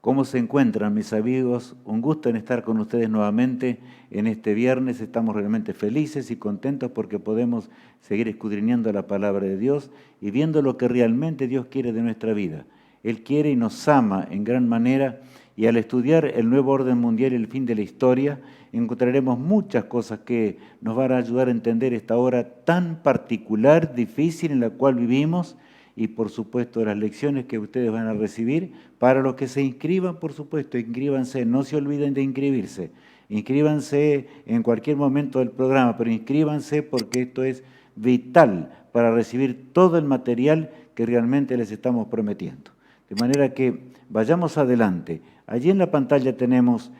¿Cómo se encuentran, mis amigos? Un gusto en estar con ustedes nuevamente en este viernes. Estamos realmente felices y contentos porque podemos seguir escudriñando la palabra de Dios y viendo lo que realmente Dios quiere de nuestra vida. Él quiere y nos ama en gran manera, y al estudiar el nuevo orden mundial y el fin de la historia, encontraremos muchas cosas que nos van a ayudar a entender esta hora tan particular, difícil en la cual vivimos, y por supuesto las lecciones que ustedes van a recibir. Para los que se inscriban, por supuesto, inscríbanse, no se olviden de inscribirse. Inscríbanse en cualquier momento del programa, pero inscríbanse porque esto es vital para recibir todo el material que realmente les estamos prometiendo. De manera que vayamos adelante. Allí en la pantalla tenemos: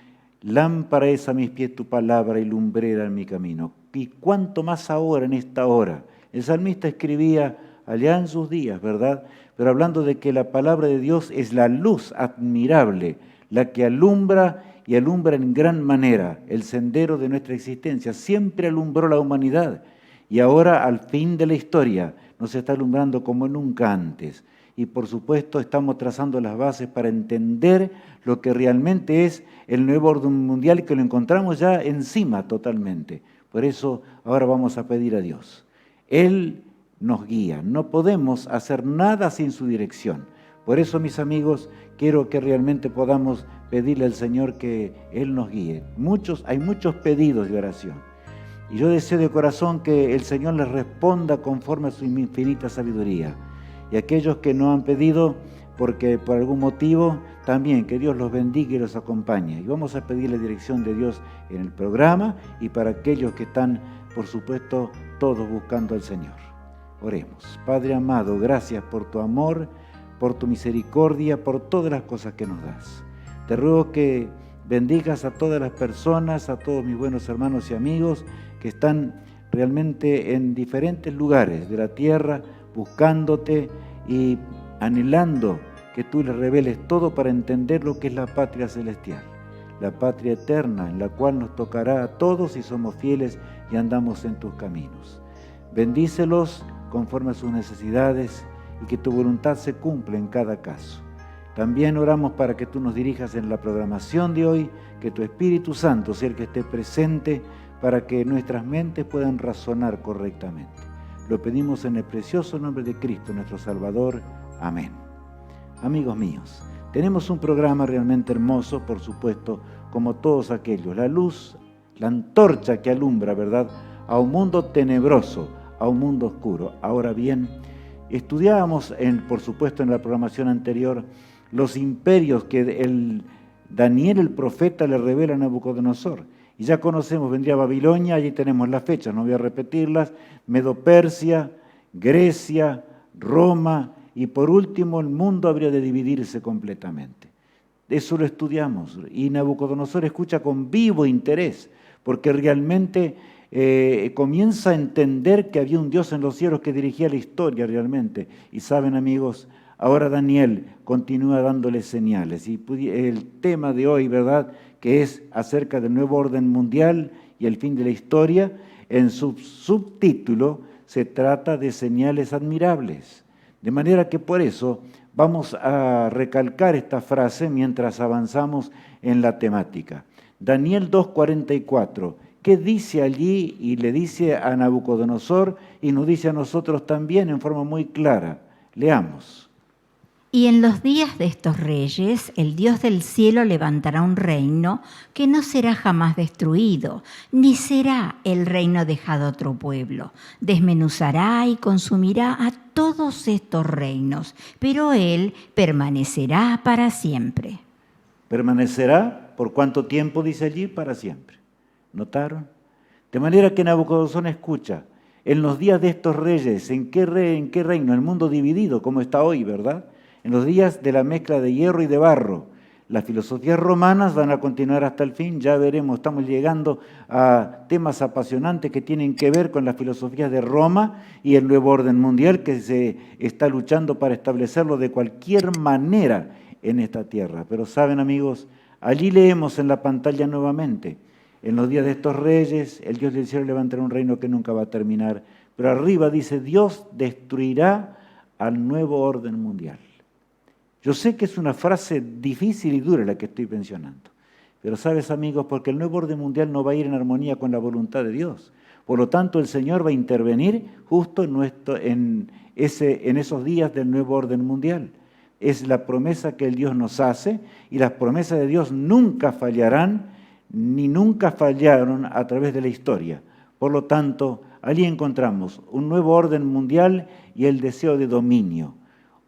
lámpara es a mis pies tu palabra y lumbrera en mi camino. Y cuánto más ahora, en esta hora. El salmista escribía allá en sus días, ¿verdad? Pero hablando de que la palabra de Dios es la luz admirable, la que alumbra y alumbra en gran manera el sendero de nuestra existencia. Siempre alumbró la humanidad y ahora, al fin de la historia, nos está alumbrando como nunca antes. Y por supuesto estamos trazando las bases para entender lo que realmente es el nuevo orden mundial, que lo encontramos ya encima totalmente. Por eso ahora vamos a pedir a Dios. Él nos guía, no podemos hacer nada sin su dirección. Por eso, mis amigos, quiero que realmente podamos pedirle al Señor que Él nos guíe. Hay muchos pedidos de oración. Y yo deseo de corazón que el Señor les responda conforme a su infinita sabiduría. Y aquellos que no han pedido, porque por algún motivo, también que Dios los bendiga y los acompañe. Y vamos a pedir la dirección de Dios en el programa y para aquellos que están, por supuesto, todos buscando al Señor. Oremos. Padre amado, gracias por tu amor, por tu misericordia, por todas las cosas que nos das. Te ruego que bendigas a todas las personas, a todos mis buenos hermanos y amigos que están realmente en diferentes lugares de la tierra, buscándote y anhelando que tú les reveles todo para entender lo que es la patria celestial, la patria eterna en la cual nos tocará a todos si somos fieles y andamos en tus caminos. Bendícelos conforme a sus necesidades y que tu voluntad se cumpla en cada caso. También oramos para que tú nos dirijas en la programación de hoy, que tu Espíritu Santo sea el que esté presente para que nuestras mentes puedan razonar correctamente. Lo pedimos en el precioso nombre de Cristo, nuestro Salvador. Amén. Amigos míos, tenemos un programa realmente hermoso, por supuesto, como todos aquellos. La luz, la antorcha que alumbra, ¿verdad?, a un mundo tenebroso, a un mundo oscuro. Ahora bien, estudiábamos, por supuesto, en la programación anterior, los imperios que Daniel el profeta le revela a Nabucodonosor. Y ya conocemos, vendría Babilonia, allí tenemos las fechas, no voy a repetirlas: Medo-Persia, Grecia, Roma, y por último el mundo habría de dividirse completamente. Eso lo estudiamos, y Nabucodonosor escucha con vivo interés, porque realmente comienza a entender que había un Dios en los cielos que dirigía la historia realmente. Y saben, amigos, ahora Daniel continúa dándole señales. Y el tema de hoy, ¿verdad?, que es acerca del nuevo orden mundial y el fin de la historia, en su subtítulo se trata de señales admirables. De manera que por eso vamos a recalcar esta frase mientras avanzamos en la temática. Daniel 2:44. ¿Qué dice allí? Y le dice a Nabucodonosor y nos dice a nosotros también en forma muy clara. Leamos. Y en los días de estos reyes, el Dios del cielo levantará un reino que no será jamás destruido, ni será el reino dejado a otro pueblo. Desmenuzará y consumirá a todos estos reinos, pero él permanecerá para siempre. ¿Permanecerá? ¿Por cuánto tiempo dice allí? Para siempre. ¿Notaron? De manera que Nabucodonosor escucha, en los días de estos reyes, ¿en qué reino? El mundo dividido, como está hoy, ¿verdad? En los días de la mezcla de hierro y de barro. Las filosofías romanas van a continuar hasta el fin, ya veremos, estamos llegando a temas apasionantes que tienen que ver con las filosofías de Roma y el nuevo orden mundial que se está luchando para establecerlo de cualquier manera en esta tierra. Pero saben, amigos, allí leemos en la pantalla nuevamente: en los días de estos reyes, el Dios del cielo levantará un reino que nunca va a terminar. Pero arriba dice, Dios destruirá al nuevo orden mundial. Yo sé que es una frase difícil y dura la que estoy mencionando, pero sabes, amigos, porque el nuevo orden mundial no va a ir en armonía con la voluntad de Dios. Por lo tanto, el Señor va a intervenir justo en esos días del nuevo orden mundial. Es la promesa que el Dios nos hace, y las promesas de Dios nunca fallarán, ni nunca fallaron a través de la historia. Por lo tanto, allí encontramos un nuevo orden mundial y el deseo de dominio.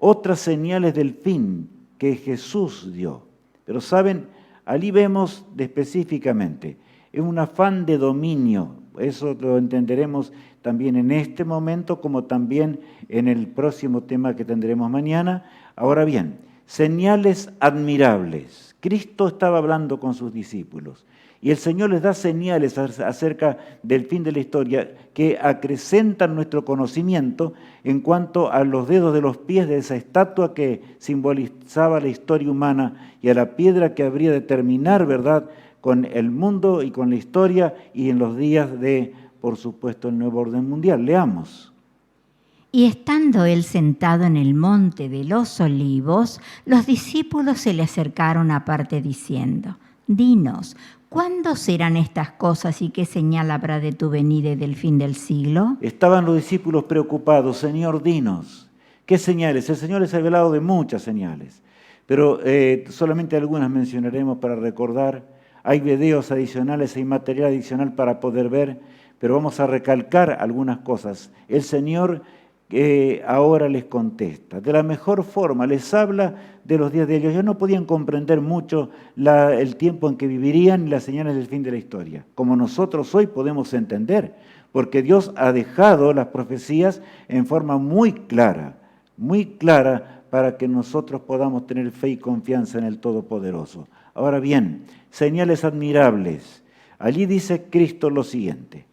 Otras señales del fin que Jesús dio. Pero saben, allí vemos específicamente, es un afán de dominio. Eso lo entenderemos también en este momento, como también en el próximo tema que tendremos mañana. Ahora bien, señales admirables. Cristo estaba hablando con sus discípulos y el Señor les da señales acerca del fin de la historia que acrecentan nuestro conocimiento en cuanto a los dedos de los pies de esa estatua que simbolizaba la historia humana y a la piedra que habría de terminar, ¿verdad?, con el mundo y con la historia y en los días de, por supuesto, el nuevo orden mundial. Leamos. Y estando él sentado en el monte de los Olivos, los discípulos se le acercaron aparte diciendo: Dinos, ¿cuándo serán estas cosas y qué señal habrá de tu venida y del fin del siglo? Estaban los discípulos preocupados. Señor, dinos, ¿qué señales? El Señor les ha hablado de muchas señales, pero solamente algunas mencionaremos para recordar. Hay videos adicionales, hay material adicional para poder ver, pero vamos a recalcar algunas cosas. El Señor ahora les contesta. De la mejor forma, les habla de los días de ellos. Ellos no podían comprender mucho el tiempo en que vivirían y las señales del fin de la historia, como nosotros hoy podemos entender, porque Dios ha dejado las profecías en forma muy clara para que nosotros podamos tener fe y confianza en el Todopoderoso. Ahora bien, señales admirables. Allí dice Cristo lo siguiente: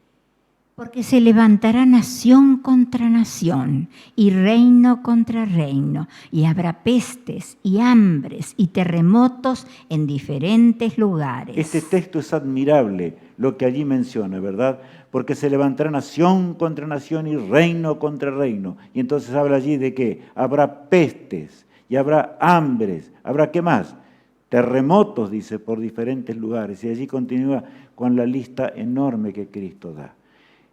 Porque se levantará nación contra nación y reino contra reino, y habrá pestes y hambres y terremotos en diferentes lugares. Este texto es admirable, lo que allí menciona, ¿verdad? Porque se levantará nación contra nación y reino contra reino. Y entonces habla allí de que habrá pestes y habrá hambres. ¿Habrá qué más? Terremotos, dice, por diferentes lugares. Y allí continúa con la lista enorme que Cristo da.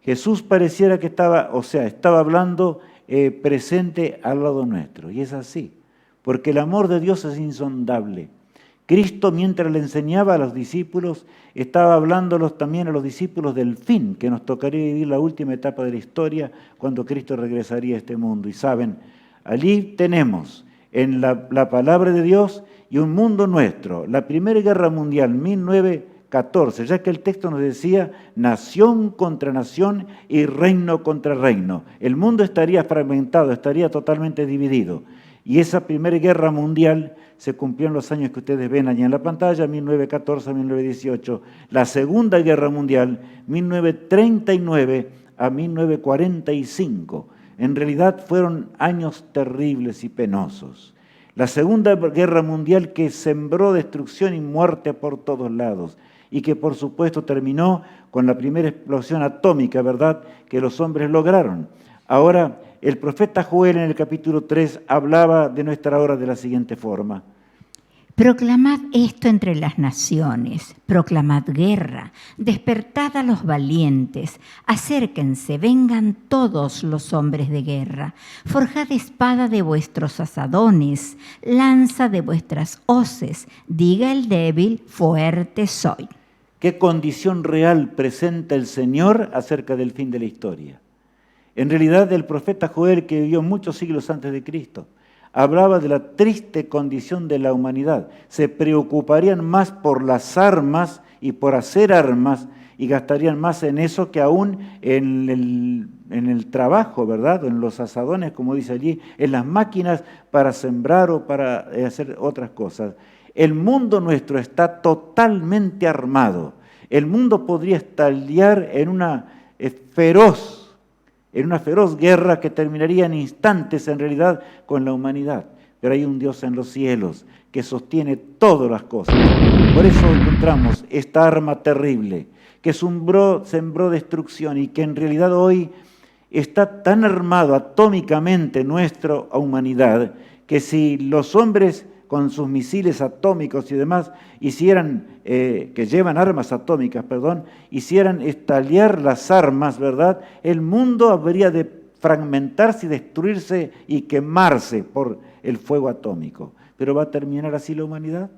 Jesús pareciera que estaba hablando presente al lado nuestro. Y es así, porque el amor de Dios es insondable. Cristo, mientras le enseñaba a los discípulos, estaba hablándolos también a los discípulos del fin, que nos tocaría vivir la última etapa de la historia, cuando Cristo regresaría a este mundo. Y saben, allí tenemos en la palabra de Dios y un mundo nuestro. La Primera Guerra Mundial, 1914, ya que el texto nos decía nación contra nación y reino contra reino. El mundo estaría fragmentado, estaría totalmente dividido. Y esa Primera Guerra Mundial se cumplió en los años que ustedes ven allí en la pantalla, 1914 a 1918. La Segunda Guerra Mundial, 1939 a 1945. En realidad fueron años terribles y penosos. La Segunda Guerra Mundial que sembró destrucción y muerte por todos lados y que por supuesto terminó con la primera explosión atómica, ¿verdad?, que los hombres lograron. Ahora, el profeta Joel en el capítulo 3 hablaba de nuestra hora de la siguiente forma: Proclamad esto entre las naciones, proclamad guerra, despertad a los valientes, acérquense, vengan todos los hombres de guerra, forjad espada de vuestros asadones, lanza de vuestras hoces, diga el débil, fuerte soy. ¿Qué condición real presenta el Señor acerca del fin de la historia? En realidad, el profeta Joel, que vivió muchos siglos antes de Cristo, hablaba de la triste condición de la humanidad. Se preocuparían más por las armas y por hacer armas y gastarían más en eso que aún en el trabajo, ¿verdad? En los asadones, como dice allí, en las máquinas para sembrar o para hacer otras cosas. El mundo nuestro está totalmente armado. El mundo podría estallar en una feroz guerra que terminaría en instantes en realidad con la humanidad. Pero hay un Dios en los cielos que sostiene todas las cosas. Por eso encontramos esta arma terrible que sembró destrucción y que en realidad hoy está tan armado atómicamente nuestra humanidad que si los hombres con sus misiles atómicos y demás que llevan armas atómicas, hicieran estallar las armas, ¿verdad? El mundo habría de fragmentarse y destruirse y quemarse por el fuego atómico. ¿Pero va a terminar así la humanidad?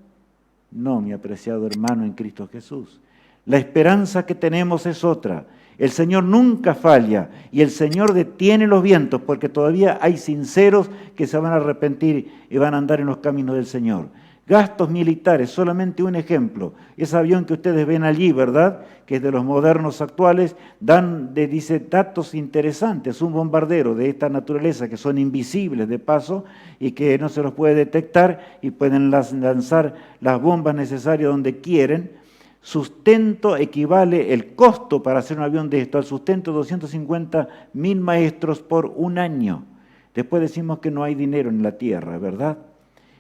No, mi apreciado hermano en Cristo Jesús. La esperanza que tenemos es otra. El Señor nunca falla y el Señor detiene los vientos porque todavía hay sinceros que se van a arrepentir y van a andar en los caminos del Señor. Gastos militares, solamente un ejemplo. Ese avión que ustedes ven allí, ¿verdad?, que es de los modernos actuales, dice datos interesantes. Un bombardero de esta naturaleza que son invisibles de paso y que no se los puede detectar y pueden lanzar las bombas necesarias donde quieren. Sustento equivale, el costo para hacer un avión de esto, al sustento de 250.000 maestros por un año. Después decimos que no hay dinero en la tierra, ¿verdad?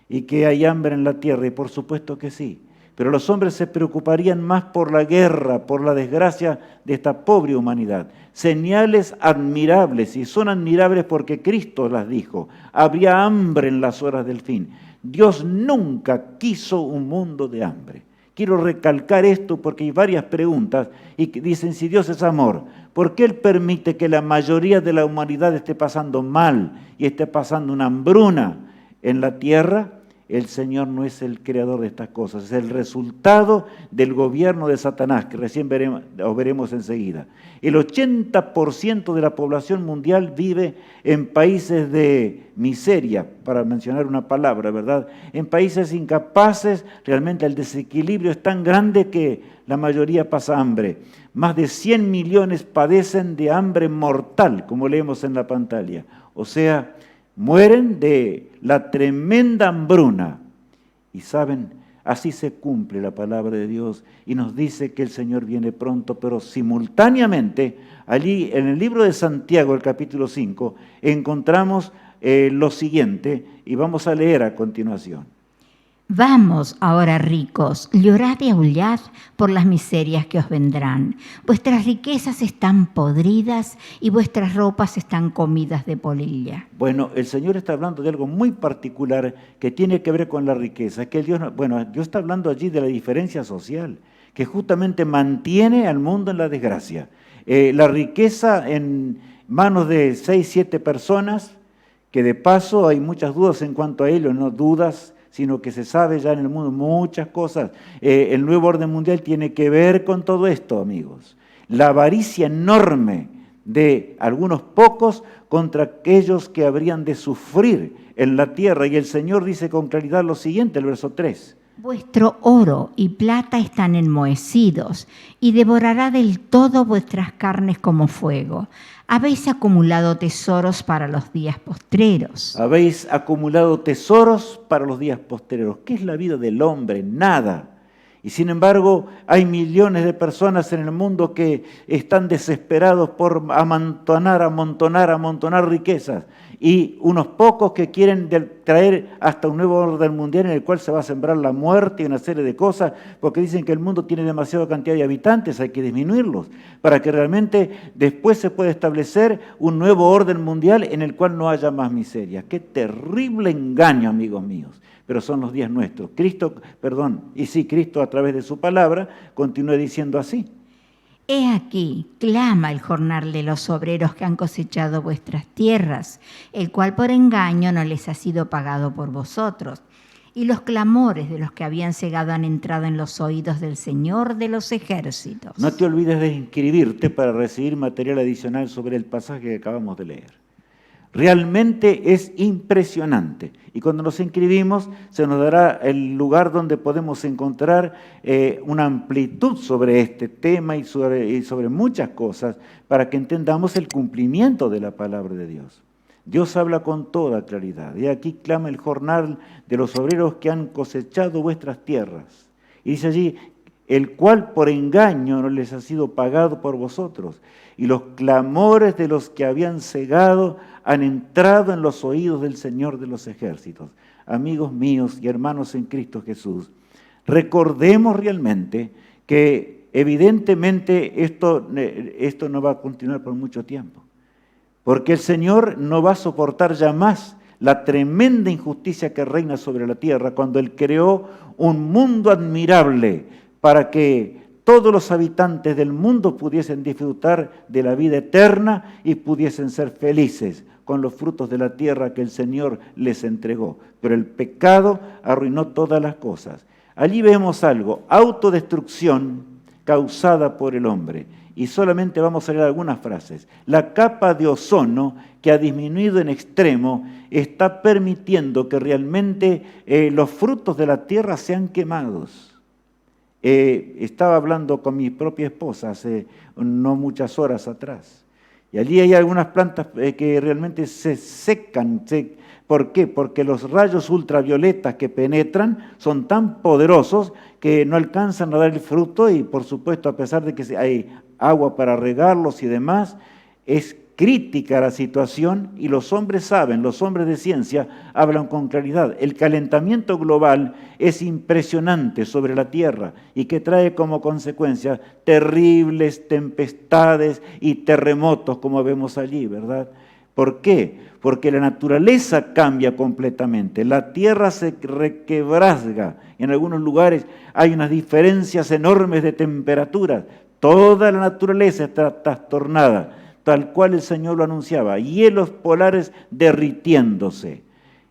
Y que hay hambre en la tierra, y por supuesto que sí. Pero los hombres se preocuparían más por la guerra, por la desgracia de esta pobre humanidad. Señales admirables, y son admirables porque Cristo las dijo. Habría hambre en las horas del fin. Dios nunca quiso un mundo de hambre. Quiero recalcar esto porque hay varias preguntas y que dicen, si Dios es amor, ¿por qué Él permite que la mayoría de la humanidad esté pasando mal y esté pasando una hambruna en la tierra? El Señor no es el creador de estas cosas, es el resultado del gobierno de Satanás, que recién veremos enseguida. El 80% de la población mundial vive en países de miseria, para mencionar una palabra, ¿verdad? En países incapaces, realmente el desequilibrio es tan grande que la mayoría pasa hambre. Más de 100 millones padecen de hambre mortal, como leemos en la pantalla. O sea, mueren de la tremenda hambruna. Y saben, así se cumple la palabra de Dios y nos dice que el Señor viene pronto, pero simultáneamente, allí en el libro de Santiago, el capítulo 5, encontramos lo siguiente y vamos a leer a continuación. Vamos ahora, ricos, llorad y aullad por las miserias que os vendrán. Vuestras riquezas están podridas y vuestras ropas están comidas de polilla. Bueno, el Señor está hablando de algo muy particular que tiene que ver con la riqueza. Que Dios está hablando allí de la diferencia social, que justamente mantiene al mundo en la desgracia. La riqueza en manos de 6, 7 personas, que de paso hay muchas dudas en cuanto a ello, no dudas, sino que se sabe ya en el mundo muchas cosas. El nuevo orden mundial tiene que ver con todo esto, amigos. La avaricia enorme de algunos pocos contra aquellos que habrían de sufrir en la tierra. Y el Señor dice con claridad lo siguiente, el verso 3. Vuestro oro y plata están enmohecidos, y devorará del todo vuestras carnes como fuego. Habéis acumulado tesoros para los días postreros. Habéis acumulado tesoros para los días postreros. ¿Qué es la vida del hombre? Nada. Y sin embargo, hay millones de personas en el mundo que están desesperados por amontonar riquezas. Y unos pocos que quieren traer hasta un nuevo orden mundial en el cual se va a sembrar la muerte y una serie de cosas, porque dicen que el mundo tiene demasiada cantidad de habitantes, hay que disminuirlos, para que realmente después se pueda establecer un nuevo orden mundial en el cual no haya más miseria. ¡Qué terrible engaño, amigos míos! Pero son los días nuestros. Cristo a través de su palabra continúa diciendo así. He aquí, clama el jornal de los obreros que han cosechado vuestras tierras, el cual por engaño no les ha sido pagado por vosotros. Y los clamores de los que habían cegado han entrado en los oídos del Señor de los ejércitos. No te olvides de inscribirte para recibir material adicional sobre el pasaje que acabamos de leer. Realmente es impresionante. Y cuando nos inscribimos se nos dará el lugar donde podemos encontrar una amplitud sobre este tema y sobre muchas cosas para que entendamos el cumplimiento de la palabra de Dios. Dios habla con toda claridad. Y aquí clama el jornal de los obreros que han cosechado vuestras tierras. Y dice allí, el cual por engaño no les ha sido pagado por vosotros. Y los clamores de los que habían cegado han entrado en los oídos del Señor de los ejércitos. Amigos míos y hermanos en Cristo Jesús, recordemos realmente que evidentemente esto no va a continuar por mucho tiempo, porque el Señor no va a soportar ya más la tremenda injusticia que reina sobre la tierra cuando Él creó un mundo admirable para que todos los habitantes del mundo pudiesen disfrutar de la vida eterna y pudiesen ser felices con los frutos de la tierra que el Señor les entregó. Pero el pecado arruinó todas las cosas. Allí vemos algo, autodestrucción causada por el hombre. Y solamente vamos a leer algunas frases. La capa de ozono, que ha disminuido en extremo, está permitiendo que realmente los frutos de la tierra sean quemados. Estaba hablando con mi propia esposa hace no muchas horas atrás. Y allí hay algunas plantas que realmente se secan. ¿Por qué? Porque los rayos ultravioletas que penetran son tan poderosos que no alcanzan a dar el fruto y, por supuesto, a pesar de que hay agua para regarlos y demás, es crítica la situación y los hombres saben, los hombres de ciencia hablan con claridad. El calentamiento global es impresionante sobre la Tierra y que trae como consecuencia terribles tempestades y terremotos como vemos allí, ¿verdad? ¿Por qué? Porque la naturaleza cambia completamente, la Tierra se requebrasga, en algunos lugares hay unas diferencias enormes de temperaturas, toda la naturaleza está trastornada, tal cual el Señor lo anunciaba, hielos polares derritiéndose.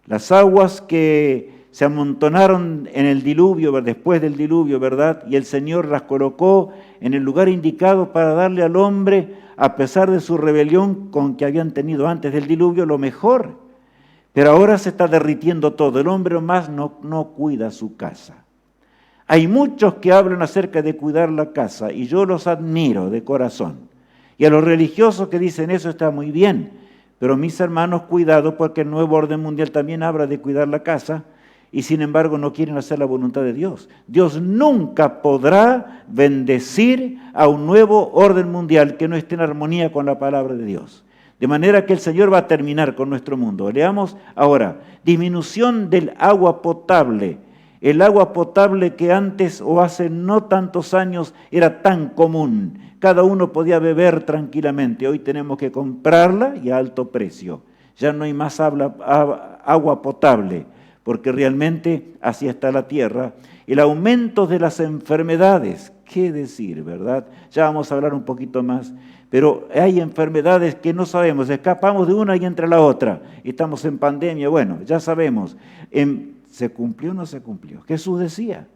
Las aguas que se amontonaron en el diluvio, después del diluvio, ¿verdad? Y el Señor las colocó en el lugar indicado para darle al hombre, a pesar de su rebelión con que habían tenido antes del diluvio, lo mejor. Pero ahora se está derritiendo todo, el hombre más no cuida su casa. Hay muchos que hablan acerca de cuidar la casa y yo los admiro de corazón. Y a los religiosos que dicen eso está muy bien, pero mis hermanos, cuidado porque el nuevo orden mundial también habla de cuidar la casa y sin embargo no quieren hacer la voluntad de Dios. Dios nunca podrá bendecir a un nuevo orden mundial que no esté en armonía con la palabra de Dios. De manera que el Señor va a terminar con nuestro mundo. Leamos ahora, disminución del agua potable. El agua potable que antes o hace no tantos años era tan común. Cada uno podía beber tranquilamente. Hoy tenemos que comprarla y a alto precio. Ya no hay más agua potable, porque realmente así está la tierra. El aumento de las enfermedades, qué decir, ¿verdad? Ya vamos a hablar un poquito más. Pero hay enfermedades que no sabemos, escapamos de una y entra la otra. Estamos en pandemia, bueno, ya sabemos. ¿Se cumplió o no se cumplió? Jesús decía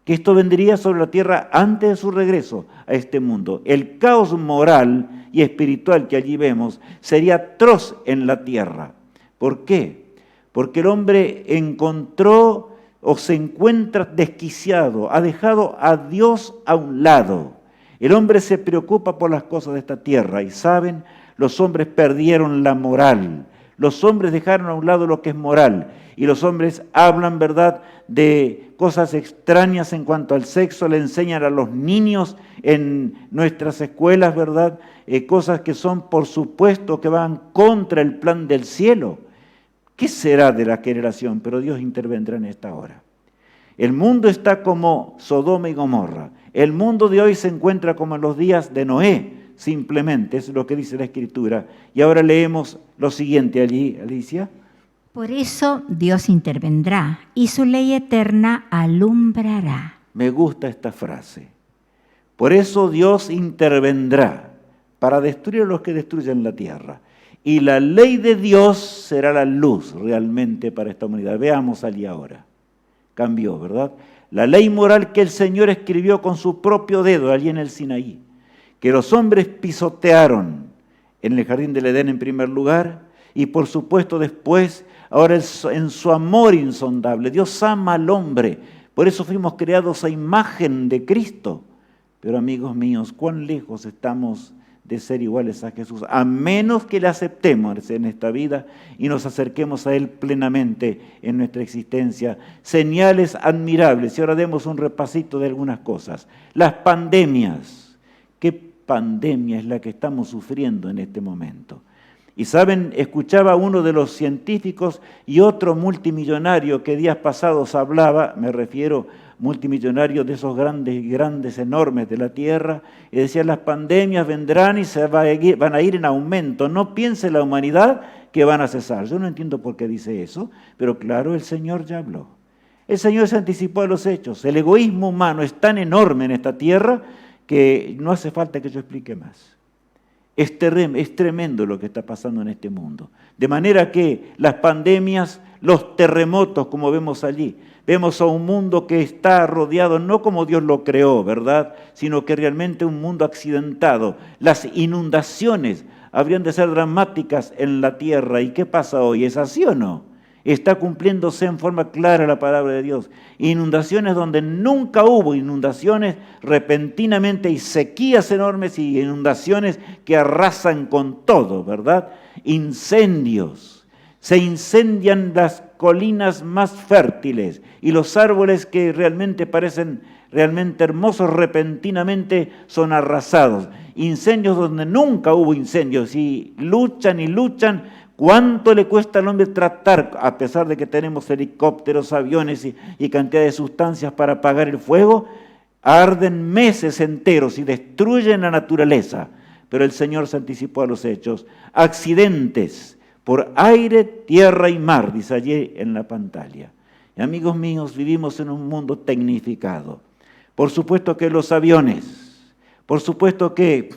que esto vendría sobre la tierra antes de su regreso a este mundo. El caos moral y espiritual que allí vemos sería atroz en la tierra. ¿Por qué? Porque el hombre encontró o se encuentra desquiciado, ha dejado a Dios a un lado. El hombre se preocupa por las cosas de esta tierra y saben, los hombres perdieron la moral. Los hombres dejaron a un lado lo que es moral y los hombres hablan, ¿verdad?, de cosas extrañas en cuanto al sexo, le enseñan a los niños en nuestras escuelas, ¿verdad?, cosas que son, por supuesto, que van contra el plan del cielo. ¿Qué será de la generación? Pero Dios intervendrá en esta hora. El mundo está como Sodoma y Gomorra. El mundo de hoy se encuentra como en los días de Noé, simplemente, es lo que dice la Escritura. Y ahora leemos lo siguiente allí, Alicia. Por eso Dios intervendrá y su ley eterna alumbrará. Me gusta esta frase. Por eso Dios intervendrá para destruir a los que destruyen la tierra. Y la ley de Dios será la luz realmente para esta humanidad. Veamos allí ahora. Cambió, ¿verdad? La ley moral que el Señor escribió con su propio dedo allí en el Sinaí, que los hombres pisotearon en el jardín del Edén en primer lugar y por supuesto después, ahora en su amor insondable. Dios ama al hombre, por eso fuimos creados a imagen de Cristo. Pero amigos míos, cuán lejos estamos de ser iguales a Jesús, a menos que le aceptemos en esta vida y nos acerquemos a Él plenamente en nuestra existencia. Señales admirables, y ahora demos un repasito de algunas cosas. Las pandemias, ¿qué pandemia es la que estamos sufriendo en este momento? Y saben, escuchaba a uno de los científicos y otro multimillonario que días pasados hablaba, me refiero multimillonarios de esos grandes, enormes de la tierra, y decía, las pandemias vendrán y van a ir en aumento. No piense la humanidad que van a cesar. Yo no entiendo por qué dice eso, pero claro, el Señor ya habló. El Señor se anticipó a los hechos. El egoísmo humano es tan enorme en esta tierra que no hace falta que yo explique más. Es tremendo lo que está pasando en este mundo. De manera que las pandemias, los terremotos, como vemos allí, vemos a un mundo que está rodeado no como Dios lo creó, ¿verdad? Sino que realmente un mundo accidentado. Las inundaciones habrían de ser dramáticas en la tierra. ¿Y qué pasa hoy? ¿Es así o no? Está cumpliéndose en forma clara la palabra de Dios. Inundaciones donde nunca hubo inundaciones, repentinamente hay sequías enormes y inundaciones que arrasan con todo, ¿verdad? Incendios. Se incendian las colinas más fértiles y los árboles que realmente parecen realmente hermosos, repentinamente son arrasados. Incendios donde nunca hubo incendios y luchan y luchan. ¿Cuánto le cuesta al hombre tratar, a pesar de que tenemos helicópteros, aviones y cantidad de sustancias para apagar el fuego? Arden meses enteros y destruyen la naturaleza. Pero el Señor se anticipó a los hechos. Accidentes por aire, tierra y mar, dice allí en la pantalla. Y amigos míos, vivimos en un mundo tecnificado. Por supuesto que los aviones, por supuesto que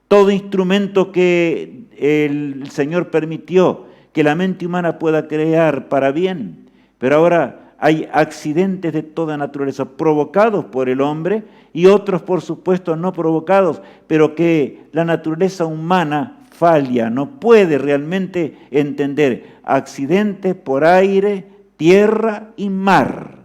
todo instrumento que el Señor permitió que la mente humana pueda crear para bien, pero ahora hay accidentes de toda naturaleza provocados por el hombre y otros, por supuesto, no provocados, pero que la naturaleza humana falla, no puede realmente entender. Accidentes por aire, tierra y mar.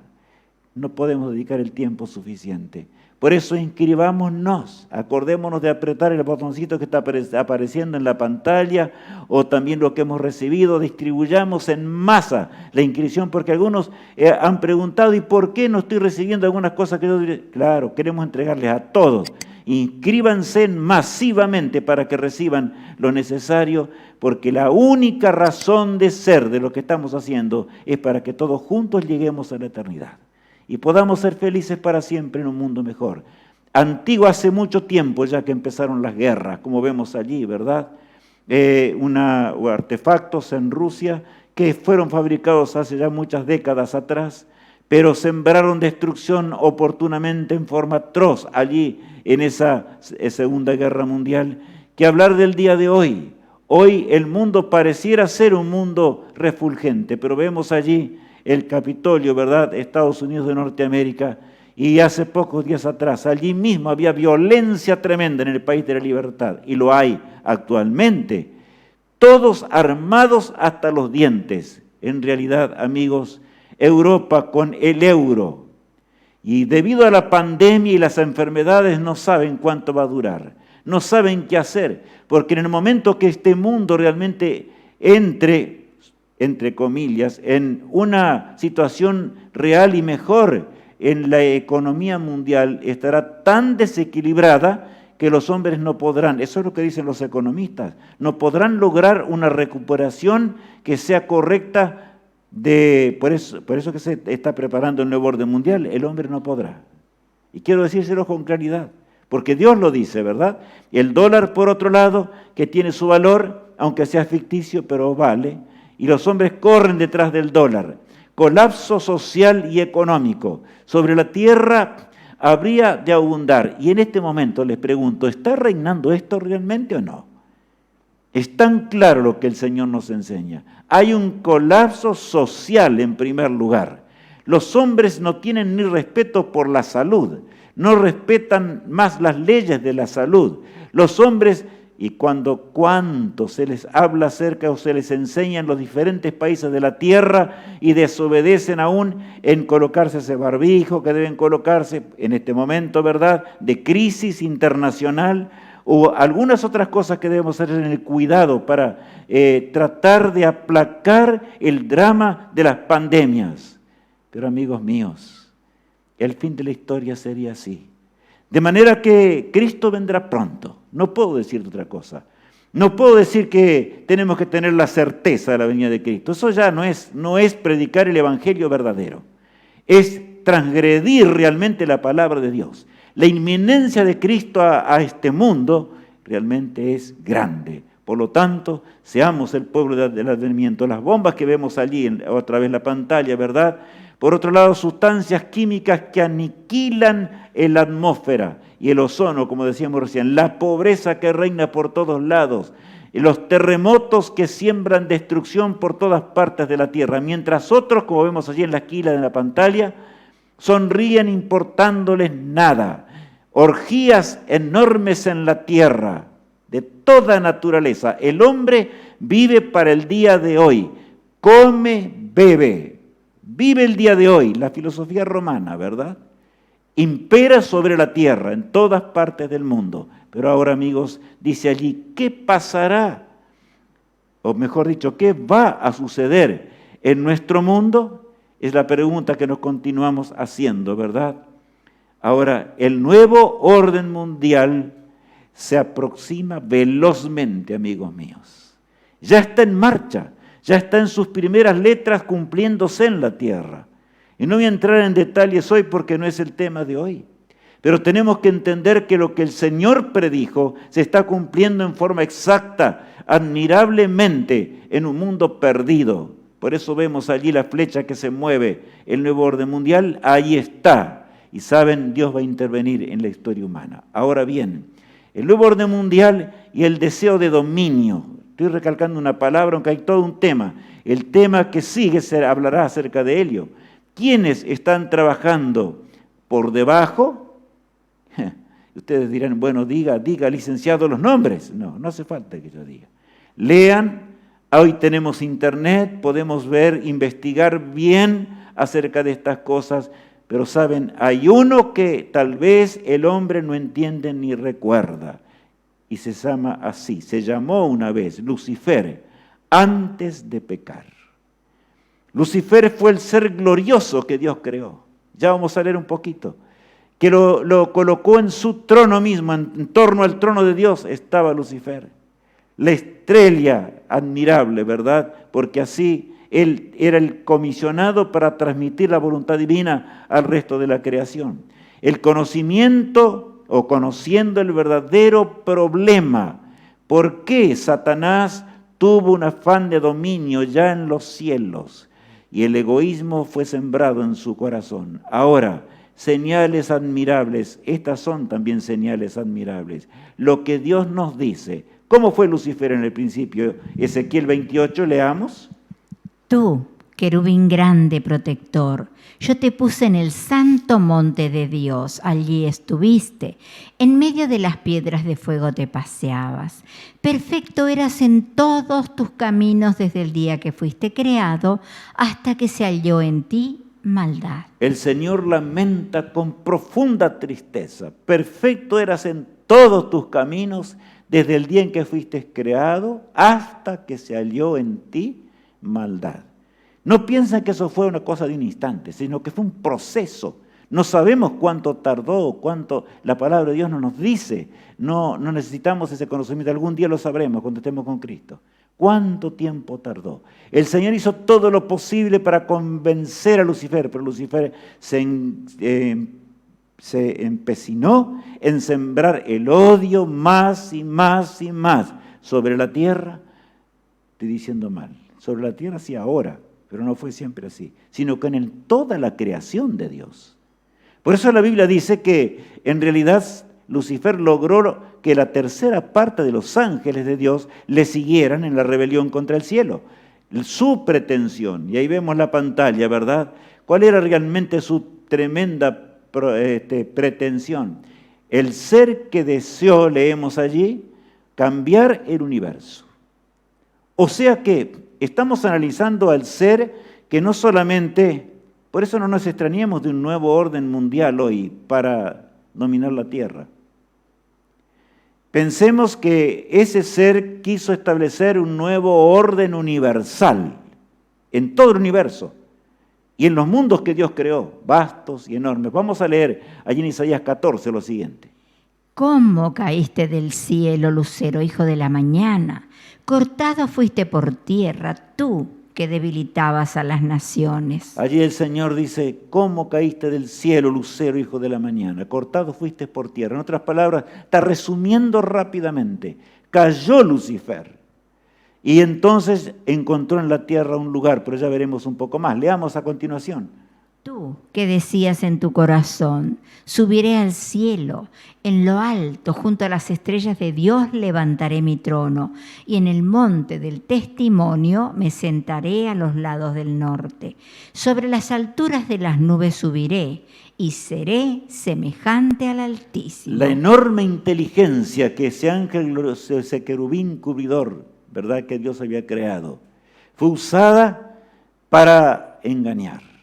No podemos dedicar el tiempo suficiente. Por eso inscribámonos, acordémonos de apretar el botoncito que está apareciendo en la pantalla o también lo que hemos recibido, distribuyamos en masa la inscripción, porque algunos han preguntado, ¿y por qué no estoy recibiendo algunas cosas que yo diré? Claro, queremos entregarles a todos. Inscríbanse masivamente para que reciban lo necesario, porque la única razón de ser de lo que estamos haciendo es para que todos juntos lleguemos a la eternidad y podamos ser felices para siempre en un mundo mejor. Antiguo, hace mucho tiempo ya que empezaron las guerras, como vemos allí, ¿verdad? Artefactos en Rusia que fueron fabricados hace ya muchas décadas atrás, pero sembraron destrucción oportunamente en forma atroz allí en esa Segunda Guerra Mundial. Que hablar del día de hoy. Hoy el mundo pareciera ser un mundo refulgente, pero vemos allí el Capitolio, ¿verdad? Estados Unidos de Norteamérica, y hace pocos días atrás, allí mismo había violencia tremenda en el país de la libertad, y lo hay actualmente, todos armados hasta los dientes. En realidad, amigos, Europa con el euro, y debido a la pandemia y las enfermedades no saben cuánto va a durar, no saben qué hacer, porque en el momento que este mundo realmente entre comillas, en una situación real y mejor, en la economía mundial estará tan desequilibrada que los hombres no podrán, eso es lo que dicen los economistas, no podrán lograr una recuperación que sea correcta. Por eso que se está preparando el nuevo orden mundial, el hombre no podrá. Y quiero decírselo con claridad, porque Dios lo dice, ¿verdad? El dólar, por otro lado, que tiene su valor, aunque sea ficticio, pero vale, y los hombres corren detrás del dólar. Colapso social y económico. Sobre la tierra habría de abundar. Y en este momento les pregunto, ¿está reinando esto realmente o no? Es tan claro lo que el Señor nos enseña. Hay un colapso social en primer lugar. Los hombres no tienen ni respeto por la salud, no respetan más las leyes de la salud. Los hombres, y cuánto se les habla acerca o se les enseña en los diferentes países de la tierra y desobedecen aún en colocarse ese barbijo que deben colocarse en este momento, ¿verdad?, de crisis internacional, o algunas otras cosas que debemos hacer en el cuidado para tratar de aplacar el drama de las pandemias. Pero amigos míos, el fin de la historia sería así. De manera que Cristo vendrá pronto. No puedo decir otra cosa. No puedo decir que tenemos que tener la certeza de la venida de Cristo. Eso ya no es predicar el evangelio verdadero. Es transgredir realmente la palabra de Dios. La inminencia de Cristo a este mundo realmente es grande. Por lo tanto, seamos el pueblo del advenimiento. Las bombas que vemos allí, otra vez la pantalla, ¿verdad? Por otro lado, sustancias químicas que aniquilan la atmósfera y el ozono, como decíamos recién, la pobreza que reina por todos lados, los terremotos que siembran destrucción por todas partes de la tierra, mientras otros, como vemos allí en la esquina de la pantalla, sonríen importándoles nada. Orgías enormes en la tierra, de toda naturaleza. El hombre vive para el día de hoy, come, bebe, vive el día de hoy. La filosofía romana, ¿verdad? Impera sobre la tierra en todas partes del mundo. Pero ahora, amigos, dice allí, ¿qué pasará? O mejor dicho, ¿qué va a suceder en nuestro mundo? Es la pregunta que nos continuamos haciendo, ¿verdad? Ahora, el nuevo orden mundial se aproxima velozmente, amigos míos. Ya está en marcha, ya está en sus primeras letras cumpliéndose en la tierra. Y no voy a entrar en detalles hoy porque no es el tema de hoy. Pero tenemos que entender que lo que el Señor predijo se está cumpliendo en forma exacta, admirablemente, en un mundo perdido. Por eso vemos allí la flecha que se mueve, el nuevo orden mundial, ahí está. Y saben, Dios va a intervenir en la historia humana. Ahora bien, el nuevo orden mundial y el deseo de dominio. Estoy recalcando una palabra, aunque hay todo un tema. El tema que sigue se hablará acerca de ello. ¿Quiénes están trabajando por debajo? Ustedes dirán, bueno, diga, licenciado, los nombres. No hace falta que yo diga. Lean, hoy tenemos internet, podemos ver, investigar bien acerca de estas cosas, pero saben, hay uno que tal vez el hombre no entiende ni recuerda, y se llama así, se llamó una vez Lucifer, antes de pecar. Lucifer fue el ser glorioso que Dios creó. Ya vamos a leer un poquito. Que lo colocó en su trono mismo, en torno al trono de Dios estaba Lucifer. La estrella admirable, ¿verdad? Porque así él era el comisionado para transmitir la voluntad divina al resto de la creación. El conocimiento o conociendo el verdadero problema. ¿Por qué Satanás tuvo un afán de dominio ya en los cielos? Y el egoísmo fue sembrado en su corazón. Ahora, señales admirables, estas son también señales admirables. Lo que Dios nos dice. ¿Cómo fue Lucifer en el principio? Ezequiel 28, leamos. Tú, querubín grande protector, yo te puse en el santo monte de Dios, allí estuviste, en medio de las piedras de fuego te paseabas. Perfecto eras en todos tus caminos desde el día que fuiste creado hasta que se halló en ti maldad. El Señor lamenta con profunda tristeza. Perfecto eras en todos tus caminos desde el día en que fuiste creado hasta que se halló en ti maldad. No piensen que eso fue una cosa de un instante, sino que fue un proceso. No sabemos cuánto tardó, cuánto la palabra de Dios no nos dice. No necesitamos ese conocimiento. Algún día lo sabremos cuando estemos con Cristo. ¿Cuánto tiempo tardó? El Señor hizo todo lo posible para convencer a Lucifer, pero Lucifer se empecinó en sembrar el odio más y más y más sobre la tierra. Estoy diciendo mal. Sobre la tierra sí ahora, pero no fue siempre así, sino que en toda la creación de Dios. Por eso la Biblia dice que en realidad Lucifer logró que la tercera parte de los ángeles de Dios le siguieran en la rebelión contra el cielo. Su pretensión, y ahí vemos la pantalla, ¿verdad? ¿Cuál era realmente su tremenda pretensión? El ser que deseó, leemos allí, cambiar el universo. O sea que estamos analizando al ser que no solamente, por eso no nos extrañemos de un nuevo orden mundial hoy para dominar la tierra. Pensemos que ese ser quiso establecer un nuevo orden universal en todo el universo y en los mundos que Dios creó, vastos y enormes. Vamos a leer allí en Isaías 14 lo siguiente. ¿Cómo caíste del cielo, lucero, hijo de la mañana? Cortado fuiste por tierra, tú que debilitabas a las naciones. Allí el Señor dice, ¿cómo caíste del cielo, lucero, hijo de la mañana? Cortado fuiste por tierra. En otras palabras, está resumiendo rápidamente. Cayó Lucifer. Y entonces encontró en la tierra un lugar, pero ya veremos un poco más. Leamos a continuación. Tú, que decías en tu corazón, subiré al cielo, en lo alto, junto a las estrellas de Dios levantaré mi trono, y en el monte del testimonio me sentaré a los lados del norte. Sobre las alturas de las nubes subiré, y seré semejante al Altísimo. La enorme inteligencia que ese ángel, ese querubín cubridor, ¿verdad?, que Dios había creado, fue usada para engañar.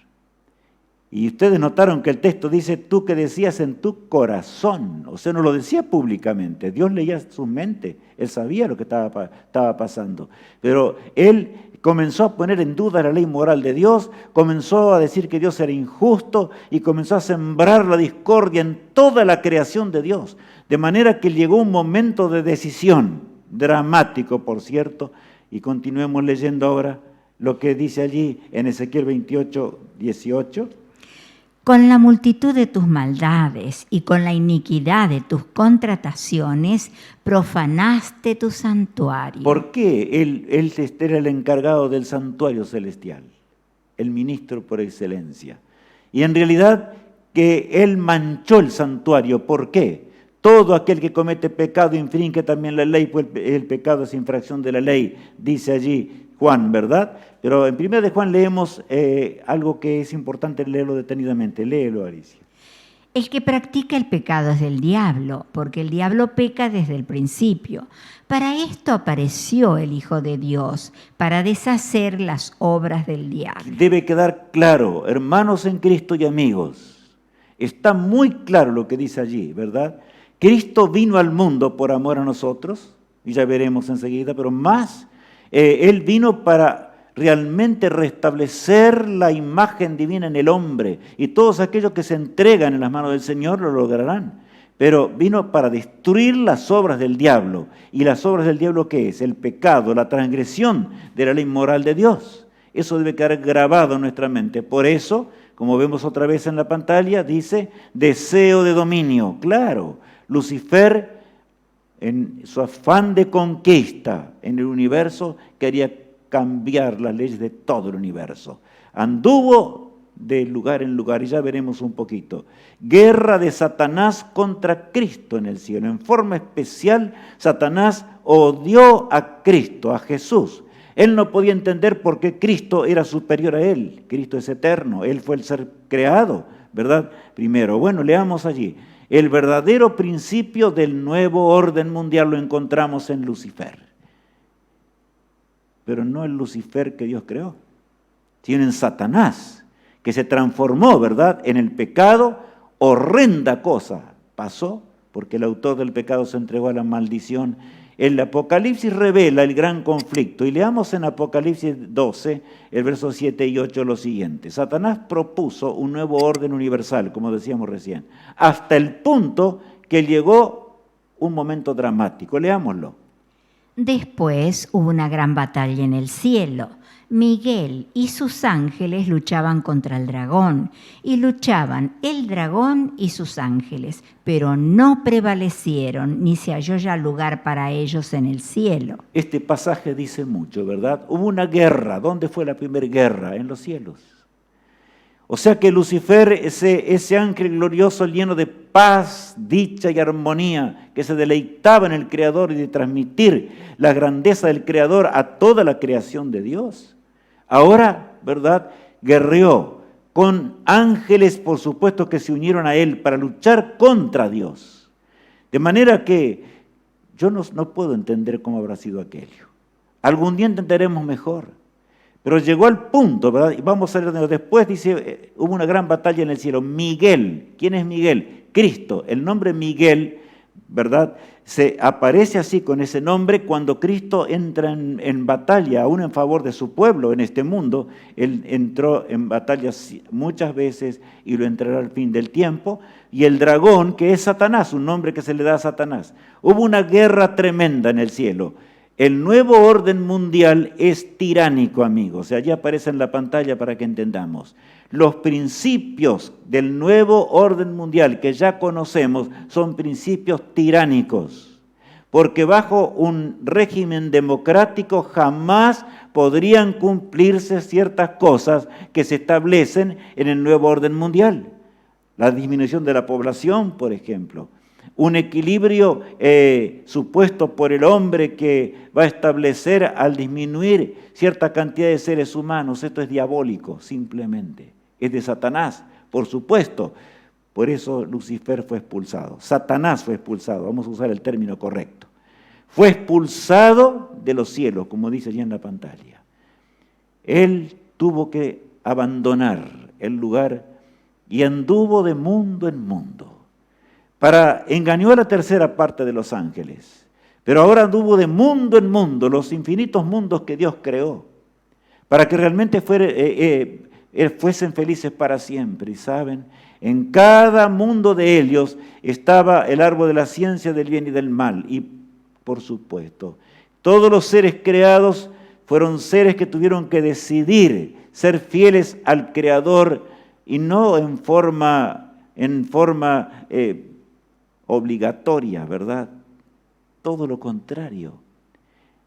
Y ustedes notaron que el texto dice, tú que decías en tu corazón. O sea, no lo decía públicamente. Dios leía su mente. Él sabía lo que estaba pasando. Pero él comenzó a poner en duda la ley moral de Dios, comenzó a decir que Dios era injusto y comenzó a sembrar la discordia en toda la creación de Dios. De manera que llegó un momento de decisión, dramático, por cierto. Y continuemos leyendo ahora lo que dice allí en Ezequiel 28, 18. Con la multitud de tus maldades y con la iniquidad de tus contrataciones, profanaste tu santuario. ¿Por qué? Él era el encargado del santuario celestial, el ministro por excelencia. Y en realidad que él manchó el santuario. ¿Por qué? Todo aquel que comete pecado infringe también la ley, pues el pecado es infracción de la ley, dice allí Juan, ¿verdad? Pero en 1 de Juan leemos algo que es importante leerlo detenidamente. Léelo, Alicia. El que practica el pecado es del diablo, porque el diablo peca desde el principio. Para esto apareció el Hijo de Dios, para deshacer las obras del diablo. Debe quedar claro, hermanos en Cristo y amigos, está muy claro lo que dice allí, ¿verdad? Cristo vino al mundo por amor a nosotros, y ya veremos enseguida, pero más, Él vino para realmente restablecer la imagen divina en el hombre, y todos aquellos que se entregan en las manos del Señor lo lograrán. Pero vino para destruir las obras del diablo. ¿Y las obras del diablo qué es? El pecado, la transgresión de la ley moral de Dios. Eso debe quedar grabado en nuestra mente. Por eso, como vemos otra vez en la pantalla, dice deseo de dominio. Claro, Lucifer, en su afán de conquista en el universo, quería cambiar las leyes de todo el universo. Anduvo de lugar en lugar, y ya veremos un poquito. Guerra de Satanás contra Cristo en el cielo. En forma especial, Satanás odió a Cristo, a Jesús. Él no podía entender por qué Cristo era superior a él. Cristo es eterno, él fue el ser creado, ¿verdad? Primero, bueno, leamos allí. El verdadero principio del nuevo orden mundial lo encontramos en Lucifer. Pero no el Lucifer que Dios creó, sino en Satanás, que se transformó, ¿verdad?, en el pecado. Horrenda cosa pasó, porque el autor del pecado se entregó a la maldición. El Apocalipsis revela el gran conflicto, y leamos en Apocalipsis 12, el verso 7 y 8 lo siguiente. Satanás propuso un nuevo orden universal, como decíamos recién, hasta el punto que llegó un momento dramático. Leámoslo. Después hubo una gran batalla en el cielo. Miguel y sus ángeles luchaban contra el dragón, y luchaban el dragón y sus ángeles, pero no prevalecieron, ni se halló ya lugar para ellos en el cielo. Este pasaje dice mucho, ¿verdad? Hubo una guerra. ¿Dónde fue la primera guerra? En los cielos. O sea que Lucifer, ese ángel glorioso lleno de paz, dicha y armonía, que se deleitaba en el Creador y de transmitir la grandeza del Creador a toda la creación de Dios, ahora, ¿verdad?, guerreó con ángeles, por supuesto, que se unieron a él para luchar contra Dios. De manera que yo no puedo entender cómo habrá sido aquello. Algún día entenderemos mejor. Pero llegó al punto, ¿verdad? Y vamos a leer después, dice, hubo una gran batalla en el cielo. Miguel, ¿quién es Miguel? Cristo. El nombre Miguel, ¿verdad?, se aparece así con ese nombre cuando Cristo entra en batalla, aún en favor de su pueblo en este mundo. Él entró en batalla muchas veces y lo entrará al fin del tiempo. Y el dragón, que es Satanás, un nombre que se le da a Satanás. Hubo una guerra tremenda en el cielo. El nuevo orden mundial es tiránico, amigos. Allí aparece en la pantalla para que entendamos. Los principios del nuevo orden mundial que ya conocemos son principios tiránicos, porque bajo un régimen democrático jamás podrían cumplirse ciertas cosas que se establecen en el nuevo orden mundial. La disminución de la población, por ejemplo. Un equilibrio supuesto por el hombre que va a establecer al disminuir cierta cantidad de seres humanos. Esto es diabólico, simplemente. Es de Satanás, por supuesto. Por eso Lucifer fue expulsado. Satanás fue expulsado, vamos a usar el término correcto. Fue expulsado de los cielos, como dice allí en la pantalla. Él tuvo que abandonar el lugar y anduvo de mundo en mundo. Engañó a la tercera parte de los ángeles, pero ahora anduvo de mundo en mundo, los infinitos mundos que Dios creó, para que realmente fuesen felices para siempre. Y saben, en cada mundo de ellos estaba el árbol de la ciencia del bien y del mal. Y por supuesto, todos los seres creados fueron seres que tuvieron que decidir ser fieles al Creador y no en forma obligatoria, ¿verdad? Todo lo contrario.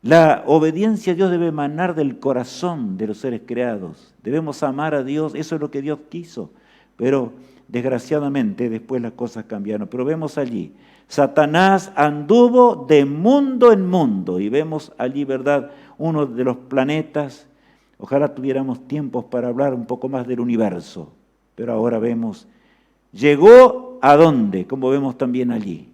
La obediencia a Dios debe emanar del corazón de los seres creados. Debemos amar a Dios, eso es lo que Dios quiso. Pero desgraciadamente después las cosas cambiaron. Pero vemos allí, Satanás anduvo de mundo en mundo. Y vemos allí, ¿verdad?, uno de los planetas. Ojalá tuviéramos tiempos para hablar un poco más del universo. Pero ahora vemos, llegó ¿a dónde? Como vemos también allí,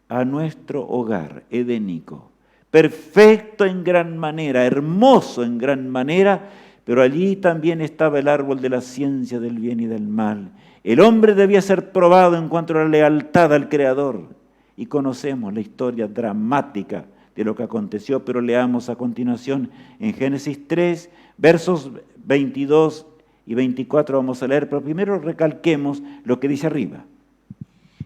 a nuestro hogar edénico. Perfecto en gran manera, hermoso en gran manera, pero allí también estaba el árbol de la ciencia del bien y del mal. El hombre debía ser probado en cuanto a la lealtad al Creador. Y conocemos la historia dramática de lo que aconteció, pero leamos a continuación en Génesis 3, versos 22 y 24 vamos a leer, pero primero recalquemos lo que dice arriba.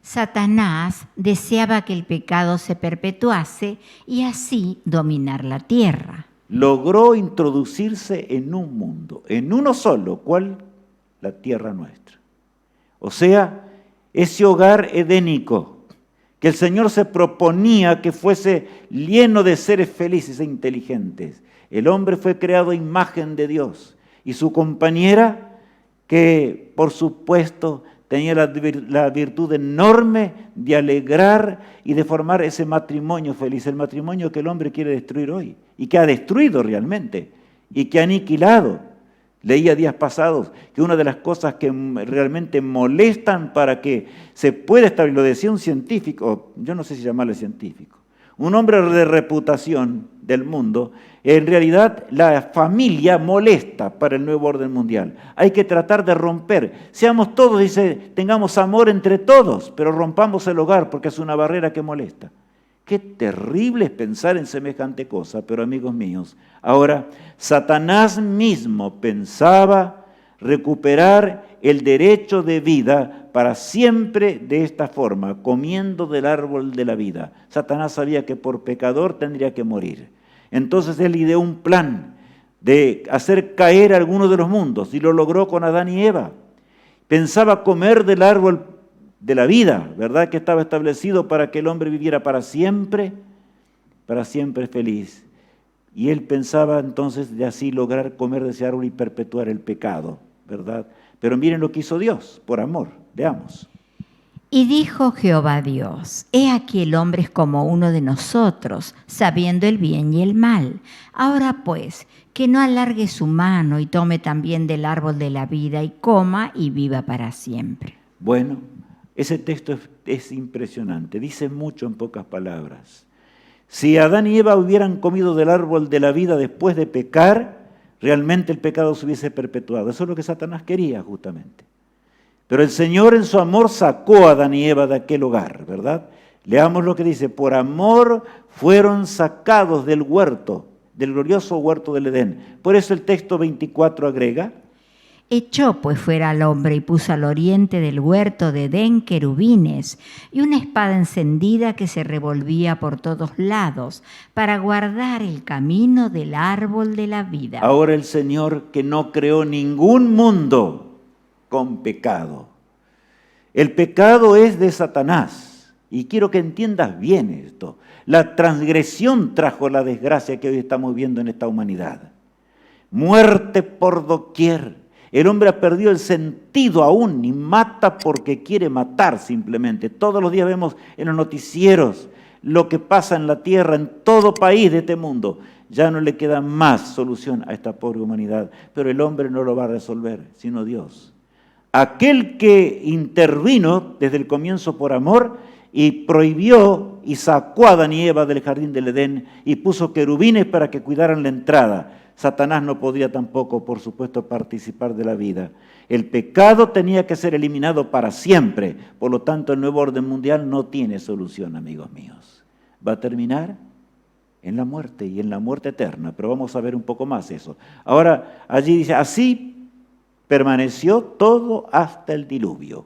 Satanás deseaba que el pecado se perpetuase y así dominar la tierra. Logró introducirse en un mundo, en uno solo, ¿cuál? La tierra nuestra. O sea, ese hogar edénico que el Señor se proponía que fuese lleno de seres felices e inteligentes. El hombre fue creado a imagen de Dios y su compañera, que por supuesto tenía la virtud enorme de alegrar y de formar ese matrimonio feliz, el matrimonio que el hombre quiere destruir hoy y que ha destruido realmente y que ha aniquilado. Leía días pasados que una de las cosas que realmente molestan para que se pueda establecer, lo decía un científico, yo no sé si llamarle científico, un hombre de reputación del mundo, en realidad la familia molesta para el nuevo orden mundial. Hay que tratar de romper. Seamos todos, dice, tengamos amor entre todos, pero rompamos el hogar porque es una barrera que molesta. Qué terrible es pensar en semejante cosa, pero amigos míos, ahora Satanás mismo pensaba recuperar el derecho de vida para siempre de esta forma, comiendo del árbol de la vida. Satanás sabía que por pecador tendría que morir. Entonces él ideó un plan de hacer caer algunos de los mundos y lo logró con Adán y Eva. Pensaba comer del árbol de la vida, ¿verdad? Que estaba establecido para que el hombre viviera para siempre feliz. Y él pensaba entonces de así lograr comer de ese árbol y perpetuar el pecado, ¿verdad? Pero miren lo que hizo Dios, por amor. Veamos. Y dijo Jehová Dios, he aquí el hombre es como uno de nosotros, sabiendo el bien y el mal. Ahora pues, que no alargue su mano y tome también del árbol de la vida y coma y viva para siempre. Bueno, ese texto es impresionante, dice mucho en pocas palabras. Si Adán y Eva hubieran comido del árbol de la vida después de pecar, realmente el pecado se hubiese perpetuado. Eso es lo que Satanás quería justamente. Pero el Señor en su amor sacó a Adán y Eva de aquel hogar, ¿verdad? Leamos lo que dice, por amor fueron sacados del huerto, del glorioso huerto del Edén. Por eso el texto 24 agrega, Echó pues fuera al hombre y puso al oriente del huerto de Edén querubines y una espada encendida que se revolvía por todos lados para guardar el camino del árbol de la vida. Ahora el Señor, que no creó ningún mundo con pecado. El pecado es de Satanás. Y quiero que entiendas bien esto. La transgresión trajo la desgracia que hoy estamos viendo en esta humanidad. Muerte por doquier. El hombre ha perdido el sentido aún y mata porque quiere matar simplemente. Todos los días vemos en los noticieros lo que pasa en la tierra, en todo país de este mundo. Ya no le queda más solución a esta pobre humanidad. Pero el hombre no lo va a resolver, sino Dios. Aquel que intervino desde el comienzo por amor y prohibió y sacó a Adán y Eva del jardín del Edén y puso querubines para que cuidaran la entrada. Satanás no podía tampoco, por supuesto, participar de la vida. El pecado tenía que ser eliminado para siempre. Por lo tanto, el nuevo orden mundial no tiene solución, amigos míos. Va a terminar en la muerte y en la muerte eterna. Pero vamos a ver un poco más eso. Ahora, allí dice, así permaneció todo hasta el diluvio.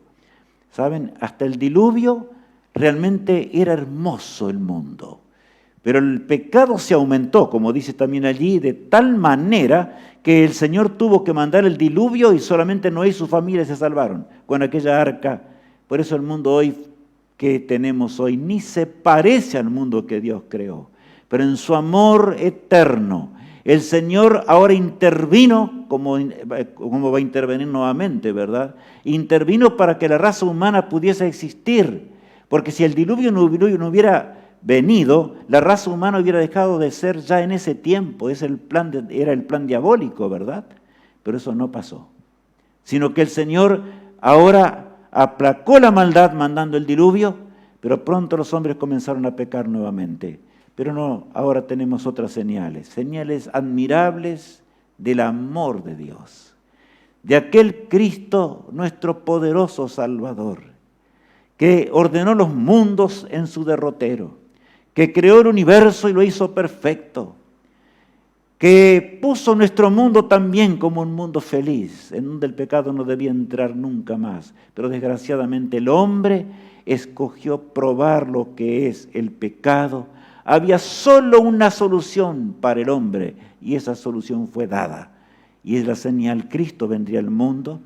¿Saben? Hasta el diluvio realmente era hermoso el mundo. Pero el pecado se aumentó, como dice también allí, de tal manera que el Señor tuvo que mandar el diluvio y solamente Noé y su familia se salvaron con aquella arca. Por eso el mundo hoy que tenemos hoy ni se parece al mundo que Dios creó. Pero en su amor eterno, el Señor ahora intervino, como va a intervenir nuevamente, ¿verdad? Intervino para que la raza humana pudiese existir. Porque si el diluvio no hubiera venido, la raza humana hubiera dejado de ser ya en ese tiempo. Era el plan diabólico, ¿verdad? Pero eso no pasó. Sino que el Señor ahora aplacó la maldad mandando el diluvio, pero pronto los hombres comenzaron a pecar nuevamente. Pero no, ahora tenemos otras señales admirables del amor de Dios, de aquel Cristo, nuestro poderoso Salvador, que ordenó los mundos en su derrotero, que creó el universo y lo hizo perfecto, que puso nuestro mundo también como un mundo feliz, en donde el pecado no debía entrar nunca más. Pero desgraciadamente el hombre escogió probar lo que es el pecado. Había solo una solución para el hombre y esa solución fue dada. Y es la señal, Cristo vendría al mundo.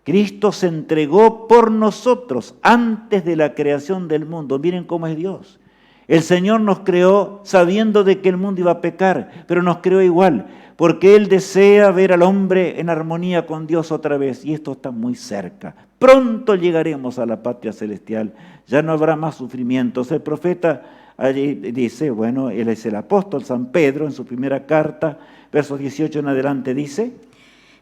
Cristo se entregó por nosotros antes de la creación del mundo. Miren cómo es Dios. El Señor nos creó sabiendo de que el mundo iba a pecar, pero nos creó igual, porque Él desea ver al hombre en armonía con Dios otra vez, y esto está muy cerca. Pronto llegaremos a la patria celestial, ya no habrá más sufrimientos. El profeta allí dice, bueno, él es el apóstol San Pedro, en su primera carta, versos 18 en adelante, dice: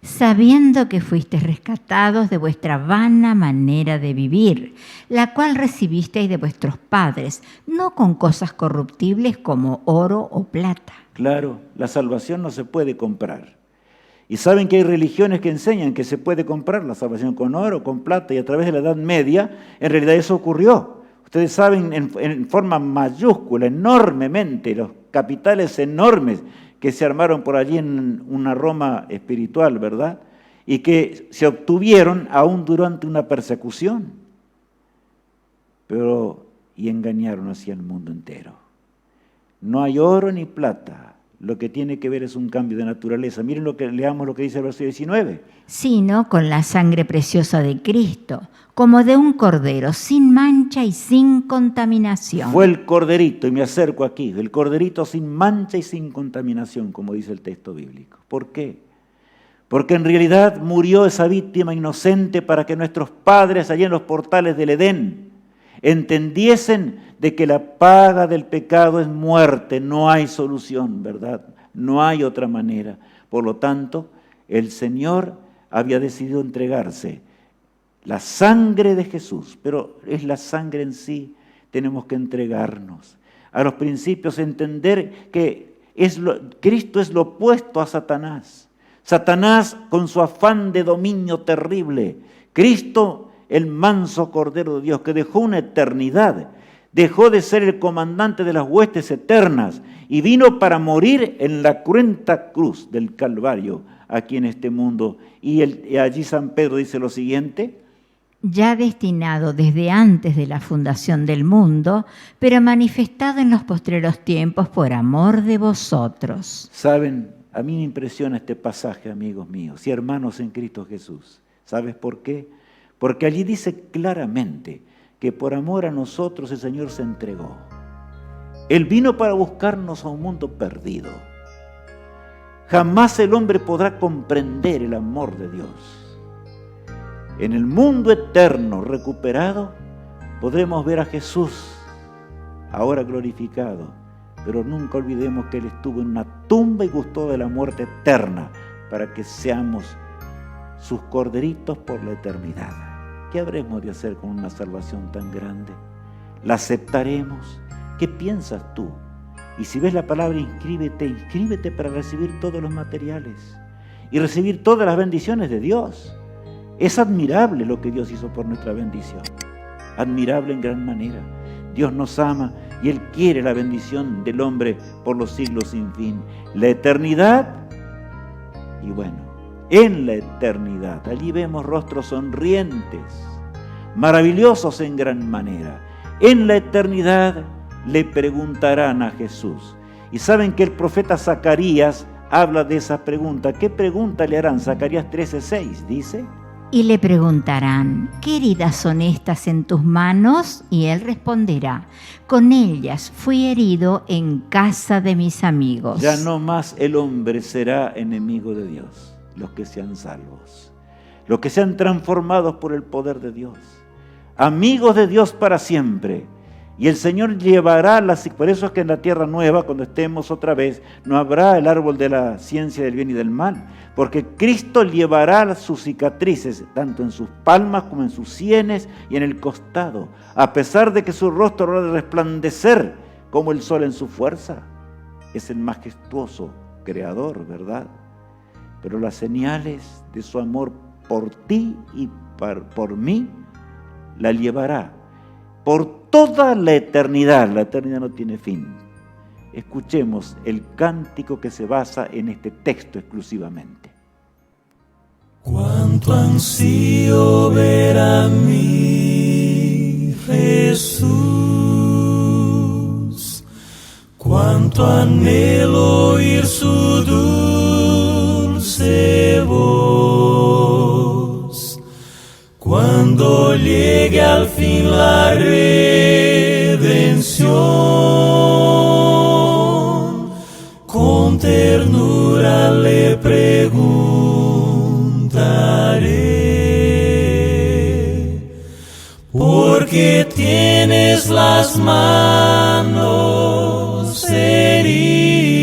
sabiendo que fuisteis rescatados de vuestra vana manera de vivir, la cual recibisteis de vuestros padres, no con cosas corruptibles como oro o plata. Claro, la salvación no se puede comprar. Y saben que hay religiones que enseñan que se puede comprar la salvación con oro, con plata, y a través de la Edad Media, en realidad eso ocurrió. Ustedes saben en forma mayúscula, enormemente, los capitales enormes que se armaron por allí en una Roma espiritual, ¿verdad? Y que se obtuvieron aún durante una persecución. Y engañaron así al mundo entero. No hay oro ni plata. Lo que tiene que ver es un cambio de naturaleza. Miren leamos lo que dice el verso 19. Sino con la sangre preciosa de Cristo, como de un cordero, sin mancha y sin contaminación. Fue el corderito, y me acerco aquí, el corderito sin mancha y sin contaminación, como dice el texto bíblico. ¿Por qué? Porque en realidad murió esa víctima inocente para que nuestros padres allí en los portales del Edén entendiesen de que la paga del pecado es muerte, no hay solución, ¿verdad? No hay otra manera. Por lo tanto, el Señor había decidido entregarse. La sangre de Jesús, pero es la sangre en sí, tenemos que entregarnos a los principios, entender que Cristo es lo opuesto a Satanás. Satanás con su afán de dominio terrible. Cristo, el manso Cordero de Dios, que dejó una eternidad, dejó de ser el comandante de las huestes eternas y vino para morir en la cruenta cruz del Calvario, aquí en este mundo. Y allí San Pedro dice lo siguiente: ya destinado desde antes de la fundación del mundo, pero manifestado en los postreros tiempos por amor de vosotros. Saben, a mí me impresiona este pasaje, amigos míos y hermanos en Cristo Jesús. ¿Sabes por qué? Porque allí dice claramente que por amor a nosotros el Señor se entregó. Él vino para buscarnos a un mundo perdido. Jamás el hombre podrá comprender el amor de Dios. En el mundo eterno recuperado podremos ver a Jesús ahora glorificado, pero nunca olvidemos que Él estuvo en una tumba y gustó de la muerte eterna para que seamos sus corderitos por la eternidad. ¿Qué habremos de hacer con una salvación tan grande? ¿La aceptaremos? ¿Qué piensas tú? Y si ves la palabra inscríbete para recibir todos los materiales y recibir todas las bendiciones de Dios. Es admirable lo que Dios hizo por nuestra bendición. Admirable en gran manera. Dios nos ama y Él quiere la bendición del hombre por los siglos sin fin. La eternidad, y bueno, en la eternidad, allí vemos rostros sonrientes, maravillosos en gran manera. En la eternidad le preguntarán a Jesús. Y saben que el profeta Zacarías habla de esa pregunta. ¿Qué pregunta le harán? Zacarías 13:6 dice: y le preguntarán, ¿qué heridas son estas en tus manos? Y él responderá, con ellas fui herido en casa de mis amigos. Ya no más el hombre será enemigo de Dios, los que sean salvos, los que sean transformados por el poder de Dios, amigos de Dios para siempre. Y el Señor llevará por eso es que en la tierra nueva, cuando estemos otra vez, no habrá el árbol de la ciencia del bien y del mal, porque Cristo llevará sus cicatrices, tanto en sus palmas como en sus sienes y en el costado, a pesar de que su rostro habrá de resplandecer como el sol en su fuerza. Es el majestuoso Creador, ¿verdad? Pero las señales de su amor por ti y por mí, la llevará por toda la eternidad. La eternidad no tiene fin. Escuchemos el cántico que se basa en este texto exclusivamente. Cuánto ansío ver a mi Jesús, cuánto anhelo oír su dulce voz, cuando llegue al fin la redención, con ternura le preguntaré, ¿por qué tienes las manos heridas?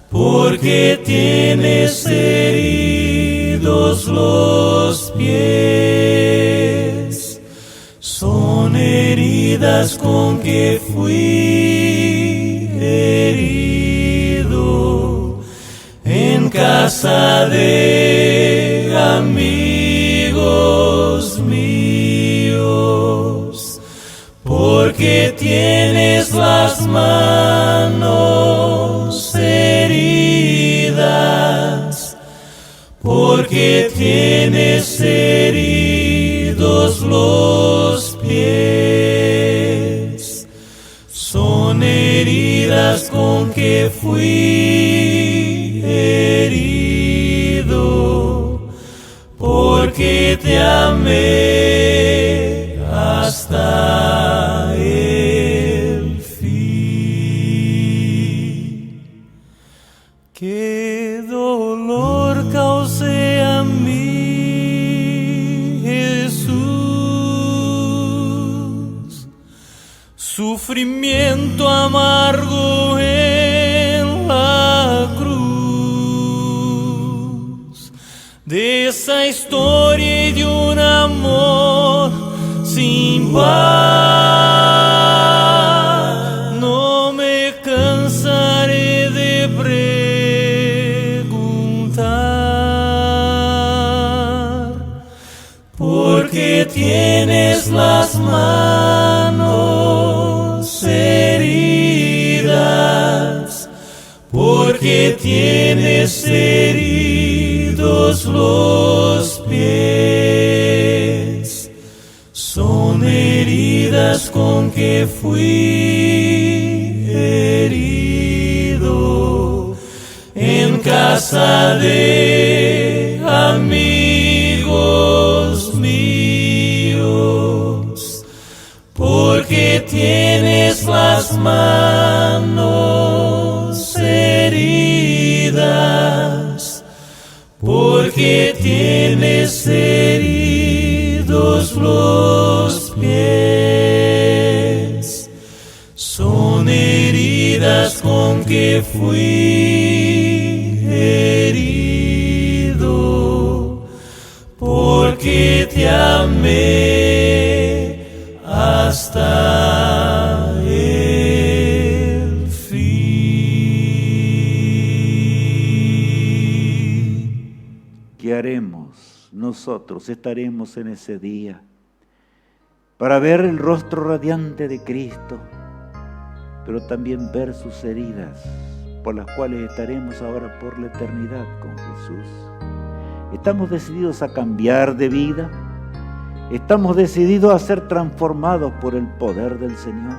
¿Por qué tienes heridos los pies? Son heridas con que fui herido en casa de amigos míos. Porque tienes las manos heridas, porque tienes heridos los pies. Son heridas con que fui herido, porque te amé hasta el fin. Qué dolor causé a mí, Jesús, sufrimiento amargo en la cruz, de esa historia y de un amor sin par. No me cansaré de preguntar, porque tienes las manos heridas, porque tienes tienes heridos los pies, son heridas con que fui herido en casa de amigos míos, porque tienes las manos heridas, porque tienes heridos los pies, son heridas con que fui herido, porque te amé hasta el fin. ¿Qué haremos? Nosotros estaremos en ese día para ver el rostro radiante de Cristo, pero también ver sus heridas por las cuales estaremos ahora por la eternidad con Jesús. Estamos decididos a cambiar de vida. Estamos decididos a ser transformados por el poder del Señor.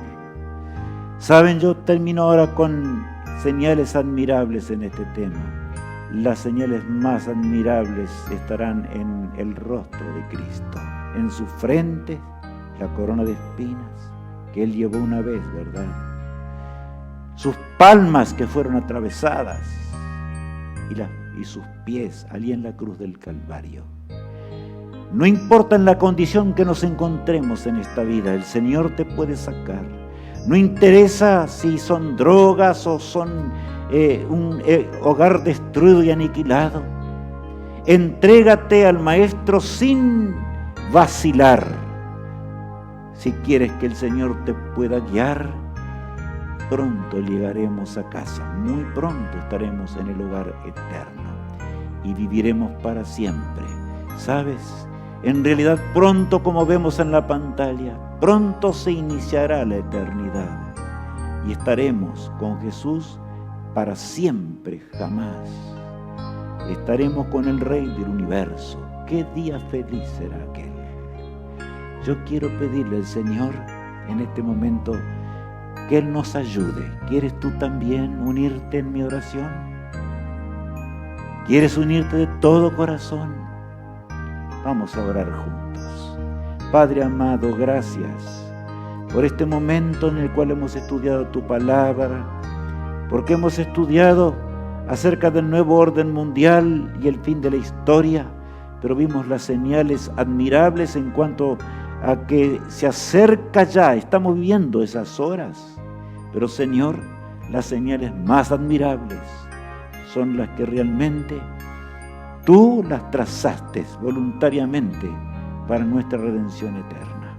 Saben, yo termino ahora con señales admirables en este tema. Las señales más admirables estarán en el rostro de Cristo, en su frente, la corona de espinas que Él llevó una vez, ¿verdad? Sus palmas que fueron atravesadas y sus pies allí en la cruz del Calvario. No importa en la condición que nos encontremos en esta vida, el Señor te puede sacar. No interesa si son drogas o son un hogar destruido y aniquilado. Entrégate al Maestro sin vacilar. Si quieres que el Señor te pueda guiar, pronto llegaremos a casa, muy pronto estaremos en el hogar eterno y viviremos para siempre. ¿Sabes? En realidad pronto, como vemos en la pantalla, pronto se iniciará la eternidad y estaremos con Jesús para siempre, jamás. Estaremos con el Rey del universo. ¡Qué día feliz será aquel! Yo quiero pedirle al Señor en este momento que Él nos ayude. ¿Quieres tú también unirte en mi oración? ¿Quieres unirte de todo corazón? Vamos a orar juntos. Padre amado, gracias por este momento en el cual hemos estudiado tu palabra, porque hemos estudiado acerca del nuevo orden mundial y el fin de la historia, pero vimos las señales admirables en cuanto a que se acerca ya, estamos viviendo esas horas. Pero Señor, las señales más admirables son las que realmente Tú las trazaste voluntariamente para nuestra redención eterna.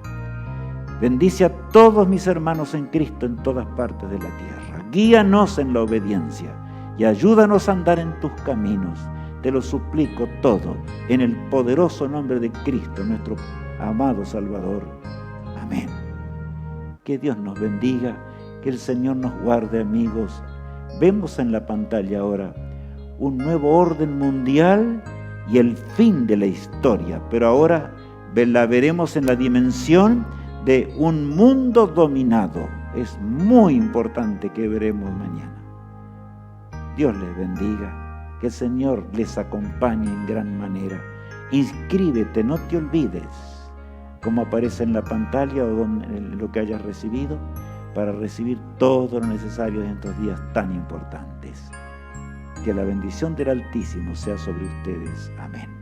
Bendice a todos mis hermanos en Cristo en todas partes de la tierra. Guíanos en la obediencia y ayúdanos a andar en tus caminos. Te lo suplico todo en el poderoso nombre de Cristo, nuestro amado Salvador. Amén. Que Dios nos bendiga, que el Señor nos guarde, amigos. Vemos en la pantalla ahora un nuevo orden mundial y el fin de la historia, pero ahora la veremos en la dimensión de un mundo dominado. Es muy importante que veremos mañana. Dios les bendiga, que el Señor les acompañe en gran manera. Inscríbete, no te olvides, como aparece en la pantalla o en lo que hayas recibido, para recibir todo lo necesario en estos días tan importantes. Que la bendición del Altísimo sea sobre ustedes. Amén.